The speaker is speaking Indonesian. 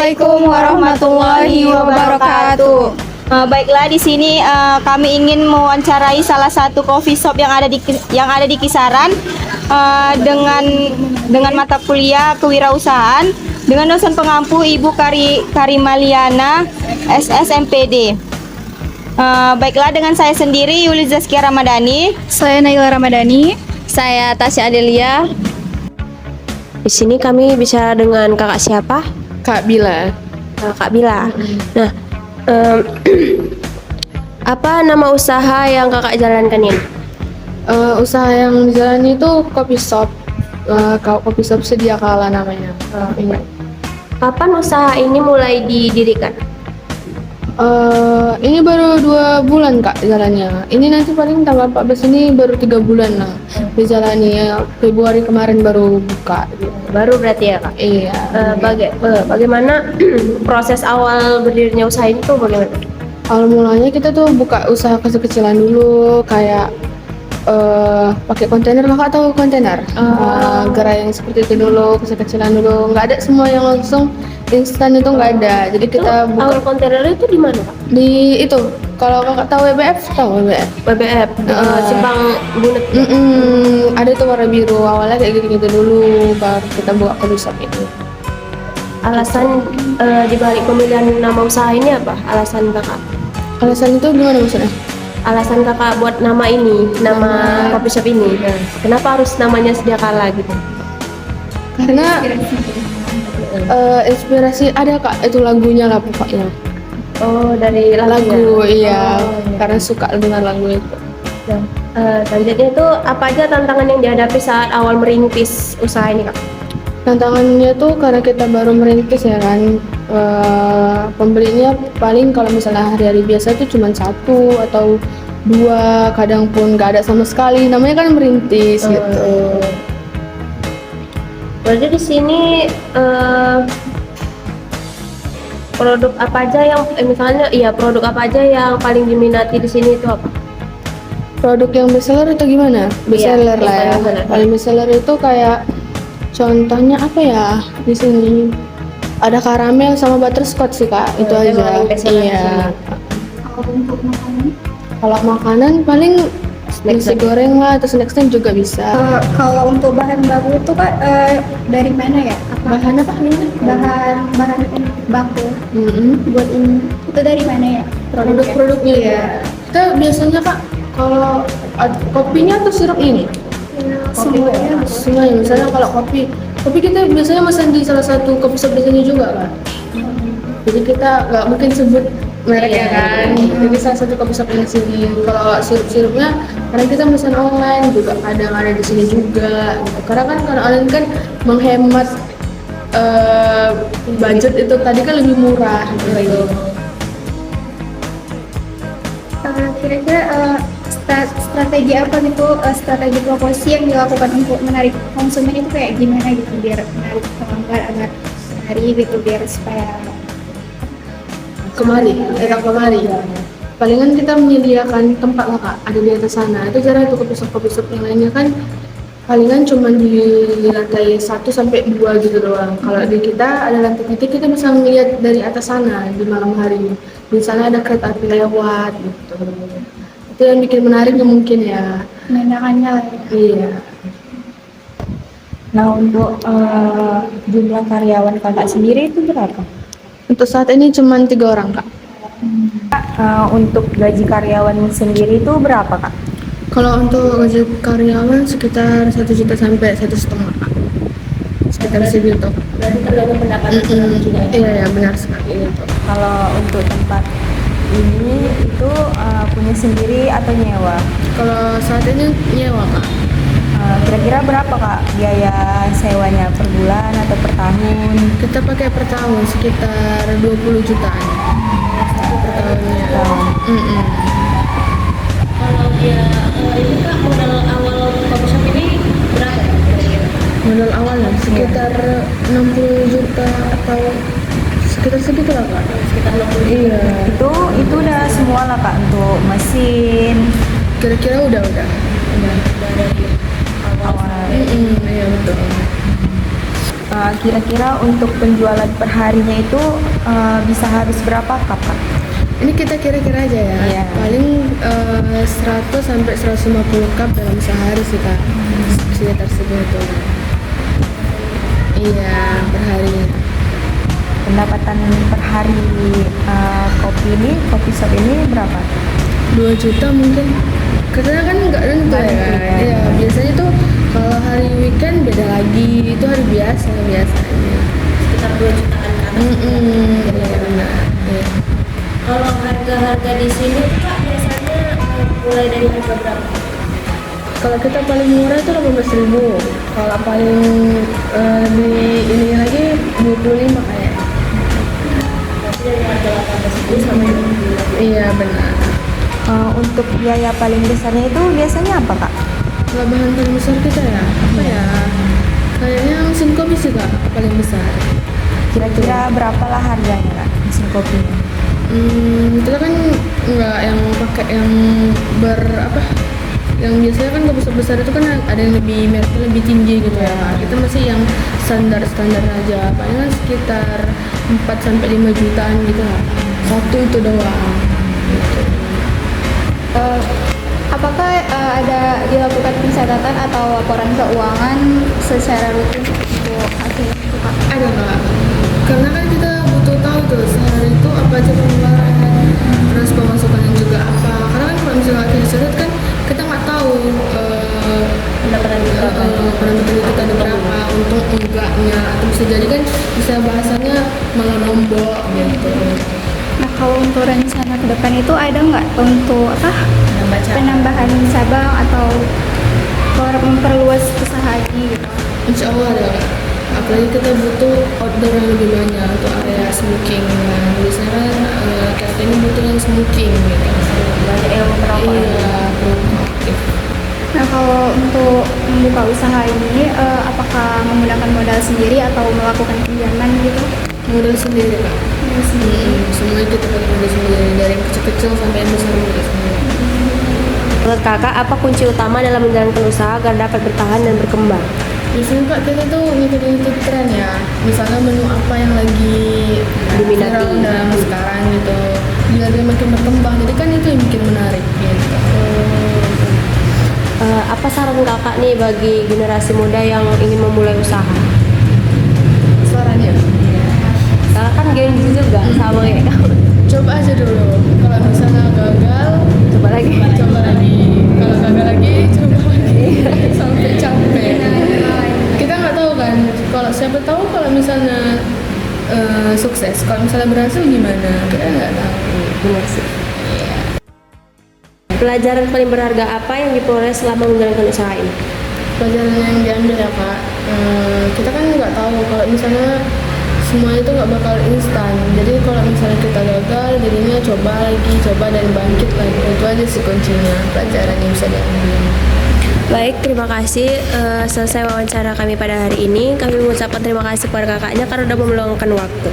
Assalamualaikum warahmatullahi wabarakatuh. Baiklah, di sini kami ingin mewawancarai salah satu coffee shop yang ada di Kisaran dengan mata kuliah kewirausahaan dengan dosen pengampu Ibu Karimaliana SSMPD. Baiklah, dengan saya sendiri Yuli Zaskia Ramadhani. Saya Naila Ramadhani. Saya Tasya Adelia. Di sini kami bicara dengan kakak siapa? Kak Bila. Kak Bila. Nah, apa nama usaha yang kakak jalankan ini? Usaha yang dijalani itu kopi shop. Kopi shop sedia kala namanya. Ini. Kapan usaha ini mulai didirikan? Ini baru 2 bulan Kak jalannya. Ini nanti paling tanggal 14 ini baru 3 bulan lah dijalani. Februari kemarin baru buka. Baru berarti ya Kak? Iya. Bagaimana proses awal berdirinya usaha ini tuh bagaimana? Awal mulanya kita tuh buka usaha kecil-kecilan dulu, kayak pakai kontainer. Kakak tahu kontainer? Gerai yang seperti itu dulu, kecil-kecilan dulu. Nggak ada semua yang langsung instan, itu nggak ada. Jadi kita buka awal kontainer itu di mana Kak? di itu. Kalau kakak tahu WBF, tahu WBF? WBF, Simpang Bunet. Ada tuh warna biru. Awalnya kayak gitu-gitu dulu, baru kita buka coffee shop ini. Alasan dibalik pemilihan nama usaha ini apa? Alasan kakak? Alasan itu gimana maksudnya? Alasan kakak buat nama ini, nama coffee shop ini. Nah, kenapa harus namanya Sedia Kala gitu? Karena inspirasi ada Kak, itu lagunya lah pokoknya. Oh, dari Lagu, ya? iya. Oh, iya. Karena suka dengan lagu itu. Nah, selanjutnya itu apa aja tantangan yang dihadapi saat awal merintis usaha ini Kak? Tantangannya tuh karena kita baru merintis ya kan, pembelinya paling kalau misalnya hari-hari biasa itu cuma 1 atau 2, kadang pun nggak ada sama sekali. Namanya kan merintis gitu. Berarti di sini produk apa aja yang produk apa aja yang paling diminati di sini itu apa? Produk yang bestseller itu gimana? Bestseller lah ya. bestseller. Paling bestseller itu kayak contohnya apa ya? Di sini ada karamel sama butterscotch sih Kak. Itu yang aja. paling bestseller di Iya. sini. Kalau makanan paling nasi goreng lah atau snack juga bisa. Kalau untuk bahan baku itu Kak dari mana ya? Bahan apa ini? Bahan baku buat ini itu dari mana ya? Produk-produknya ya. Kita biasanya Kak kalau kopinya atau sirup ini? Semuanya. Misalnya kalau kopi kita biasanya pesan di salah satu kopi shop di sini juga Kak. Jadi kita nggak mungkin sebut mereknya kan. Jadi salah satu kopi shop di sini. Kalau sirup-sirupnya karena kita pesan online juga kadang ada di sini juga. Gitu. Karena online kan menghemat budget itu tadi kan lebih murah gitu. Kira-kira strategi apa gitu, strategi promosi yang dilakukan untuk menarik konsumen itu kayak gimana gitu biar menarik pelanggan agar menarik gitu biar supaya Kemari. Palingan kita menyediakan tempat lah Kak, ada di atas sana. Itu jarang tuh kopi shop yang lainnya kan palingan cuma di lantai 1 sampai 2 gitu doang. Kalau di kita ada lantai 3, kita bisa melihat dari atas sana di malam hari. Di sana ada kereta api lewat gitu. Itu yang bikin menarik mungkin ya. menandakannya lah ya. Iya. Nah, untuk jumlah karyawan kakak sendiri itu berapa? Untuk saat ini cuma 3 orang Kak. Untuk gaji karyawan sendiri itu berapa Kak? Kalau untuk gaji karyawan sekitar 1 juta sampai 1,5 Kak. Sekitar segitu. Berarti tergantung pendapatan juga ya? Iya benar sekali itu. Kalau untuk tempat ini itu punya sendiri atau nyewa? Kalau saat ini nyewa Kak. Kira-kira berapa Kak biaya sewanya, per bulan atau per tahun? Kita pakai per tahun sekitar 20 jutaan per tahunnya. Kalau dia ini Kak modal awal coffee shop ini berapa kira-kira? Modal awalnya sekitar 60 juta atau sekitar segitu lah Kak. Sekitar 60 juta. Iya. Itu udah semua lah Kak, untuk mesin, Kira-kira udah. Udah dari awal. awal. Iya betul. Kira-kira untuk penjualan perharinya itu bisa habis berapa kak? Ini kita kira-kira aja ya. Iya. Paling 100 sampai 150 cup dalam sehari sih kak. Sekitar segitu. Iya, per hari. Pendapatan per hari kopi shop ini berapa? 2 juta mungkin. Karena kan nggak nentu Nggak ya. nentu Kak. ya. Iya, biasanya tuh kalau hari weekend beda lagi. Itu hari biasa biasanya. Sekitar 2 jutaan kan. Iya benar. Iya. Kalau harga-harga di sini tuh Kak biasanya mulai dari harga berapa? Kalau kita paling murah itu 18.000. Kalau paling di ini lagi 25 kayak. Berarti dari harga 18.000 sampai 25.000. Iya benar. Untuk biaya paling besarnya itu biasanya apa kak? Kalau bahan paling besar kita ya apa ya? Kayaknya mesin kopi sih kak paling besar. Kira-kira berapa lah harganya kak mesin kopinya? Kita kan nggak yang pakai yang yang biasanya kan kopi shop besar itu kan ada yang lebih mereknya lebih tinggi gitu ya kak. Kita masih yang standar aja. Palingan sekitar 4 sampai 5 jutaan gitu lah. Satu itu doang. Gitu. Apakah ada dilakukan pencatatan atau laporan keuangan secara rutin untuk hasil itu Kak? Ada nggak? Karena kan kita butuh tahu tuh sehari itu apa aja pengeluaran, terus pemasukannya juga apa. Karena kan kalau misalnya kita catat kan kita nggak tahu Pendapatan kita pendapatan kita ada berapa, untung enggaknya, atau bisa jadi kan bisa bahasanya malah nombok gitu. Nah kalau untuk rencana ke depan itu ada nggak untuk penambahan cabang atau memperluas usaha ini gitu? Insya Allah ada. Apalagi kita butuh outdoor yang lebih banyak untuk area smoking. Nah, biasanya kan kita ini butuh yang smoking gitu. banyak yang merokok. Iya, aktif. Nah kalau untuk membuka usaha ini apakah menggunakan modal sendiri atau melakukan pinjaman gitu? Modal sendiri kak. Modal sendiri. Semuanya kita pakai modal sendiri dari yang kecil-kecil sampai yang besar modal sendiri. Menurut kakak, apa kunci utama dalam menjalankan usaha agar dapat bertahan dan berkembang? Biasanya kak kita tuh ngikutin tren ya. Misalnya menu apa yang lagi Diminati. viral dalam sekarang gitu. Biar dia makin berkembang. Jadi kan itu yang bikin menarik gitu. Apa saran kakak nih bagi generasi muda yang ingin memulai usaha? Suaranya. Kakak kan Gen Z juga sama kayak kamu. Coba aja dulu. Kalau misalnya gagal, Coba lagi. coba lagi. Kalau gagal lagi, coba lagi. Sampai capek. Kita nggak tahu kan. Kalau siapa tahu kalau misalnya sukses, kalau misalnya berhasil gimana? Kita nggak tahu. Benar sih. Pelajaran paling berharga apa yang diperoleh selama menjalankan usaha ini? Pelajaran yang diambil ya kak, kita kan nggak tahu kalau misalnya semua itu nggak bakal instan. Jadi kalau misalnya kita gagal, jadinya coba lagi, coba dan bangkit lagi. Itu aja sih kuncinya, pelajaran yang bisa diambil. Baik, terima kasih. Selesai wawancara kami pada hari ini. Kami mengucapkan terima kasih kepada kakaknya karena sudah meluangkan waktu.